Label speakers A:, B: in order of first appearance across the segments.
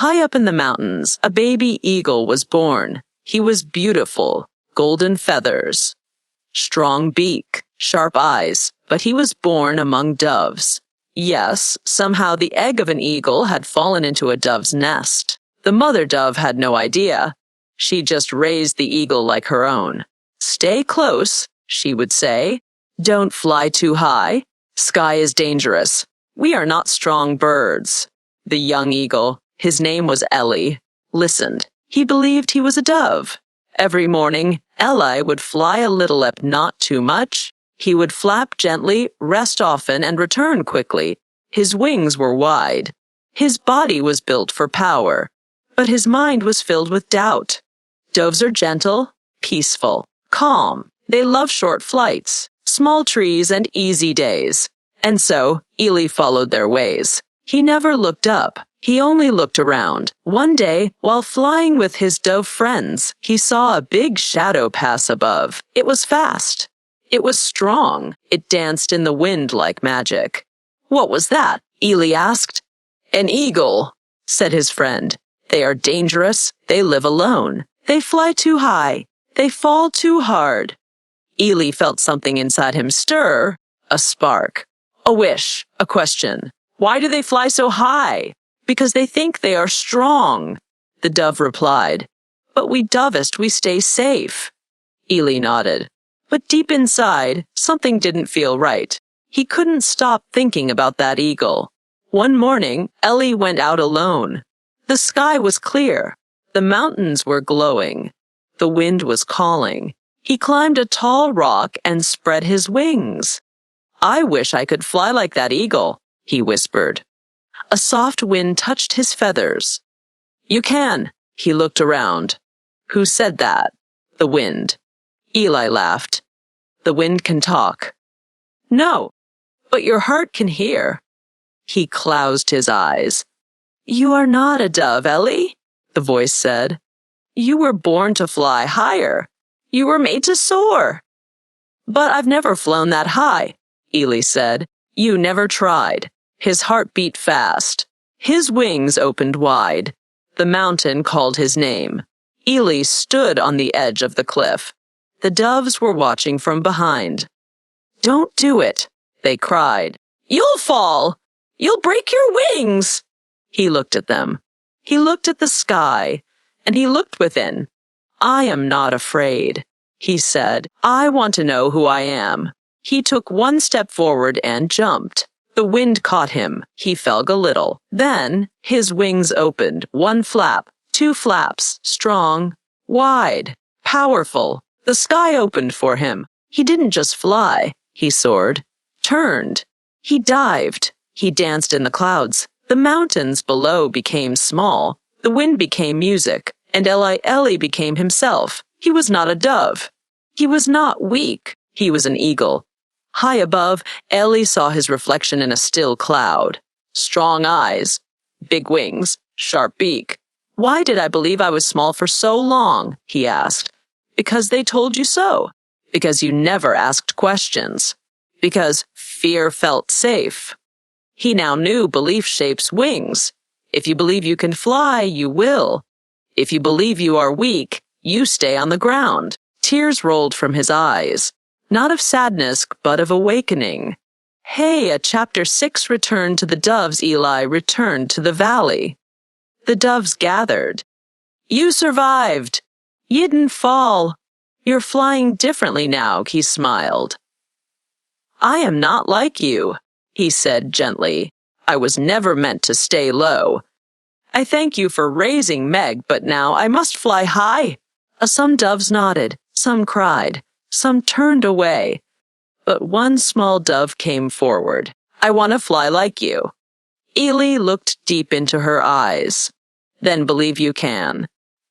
A: High up in the mountains, a baby eagle was born. He was beautiful, golden feathers, strong beak, sharp eyes, but he was born among doves. Yes, somehow the egg of an eagle had fallen into a dove's nest. The mother dove had no idea. She just raised the eagle like her own. "Stay close," she would say. "Don't fly too high. Sky is dangerous. We are not strong birds." The young eagle, his name was Ellie, listened. He believed he was a dove. Every morning, Eli would fly a little up, not too much. He would flap gently, rest often, and return quickly. His wings were wide. His body was built for power, but his mind was filled with doubt. Doves are gentle, peaceful, calm. They love short flights, small trees, and easy days. And so, Eli followed their ways. He never looked up. He only looked around. One day, while flying with his dove friends, he saw a big shadow pass above. It was fast. It was strong. It danced in the wind like magic. "What was that?" Eli asked. "An eagle," said his friend. "They are dangerous. They live alone. They fly too high. They fall too hard." Eli felt something inside him stir, a spark, a wish, a question. "Why do they fly so high?" "Because they think they are strong," the dove replied. "But we dovists, we stay safe." Eli nodded. But deep inside, something didn't feel right. He couldn't stop thinking about that eagle. One morning, Ellie went out alone. The sky was clear. The mountains were glowing. The wind was calling. He climbed a tall rock and spread his wings. "I wish I could fly like that eagle," he whispered. A soft wind touched his feathers. "You can." He looked around. "Who said that?" "The wind." Eli laughed. "The wind can talk." "No, but your heart can hear." He closed his eyes. "You are not a dove, Ellie," the voice said. "You were born to fly higher. You were made to soar." "But I've never flown that high," Eli said. "You never tried." His heart beat fast. His wings opened wide. The mountain called his name. Eli stood on the edge of the cliff. The doves were watching from behind. "Don't do it," they cried. "You'll fall. You'll break your wings." He looked at them. He looked at the sky, and he looked within. "I am not afraid," he said. "I want to know who I am." He took one step forward and jumped. The wind caught him. He fell a little. Then his wings opened, one flap, two flaps, strong, wide, powerful. The sky opened for him. He didn't just fly. He soared, turned. He dived. He danced in the clouds. The mountains below became small. The wind became music, and Eli became himself. He was not a dove. He was not weak. He was an eagle. High above, Ellie saw his reflection in a still cloud. Strong eyes, big wings, sharp beak. "Why did I believe I was small for so long?" he asked. "Because they told you so. Because you never asked questions. Because fear felt safe." He now knew belief shapes wings. If you believe you can fly, you will. If you believe you are weak, you stay on the ground. Tears rolled from his eyes. Not of sadness, but of awakening. Hey, a chapter 6 returned to the doves. Eli returned to the valley. The doves gathered. "You survived. You didn't fall. You're flying differently now," he smiled. "I am not like you," he said gently. "I was never meant to stay low. I thank you for raising Meg, but now I must fly high." Some doves nodded, some cried. Some turned away, but one small dove came forward. "I want to fly like you." Eli looked deep into her eyes. "Then believe you can."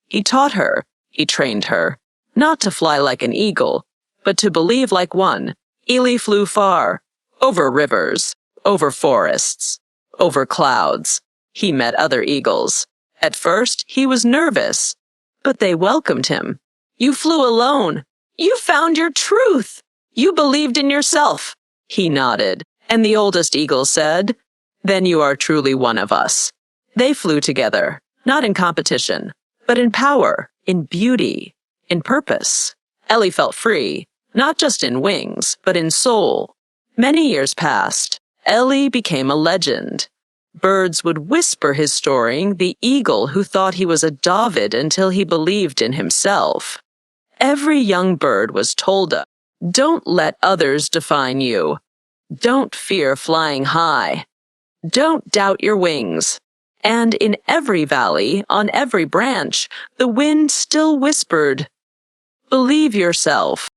A: He taught her, he trained her, not to fly like an eagle, but to believe like one. Eli flew far, over rivers, over forests, over clouds. He met other eagles. At first, he was nervous, but they welcomed him. "You flew alone. You found your truth. You believed in yourself." He nodded, and the oldest eagle said, "Then you are truly one of us." They flew together, not in competition, but in power, in beauty, in purpose. Ellie felt free, not just in wings, but in soul. Many years passed. Ellie became a legend. Birds would whisper his story, the eagle who thought he was a David until he believed in himself. Every young bird was told, don't let others define you. Don't fear flying high. Don't doubt your wings. And in every valley, on every branch, the wind still whispered, believe yourself.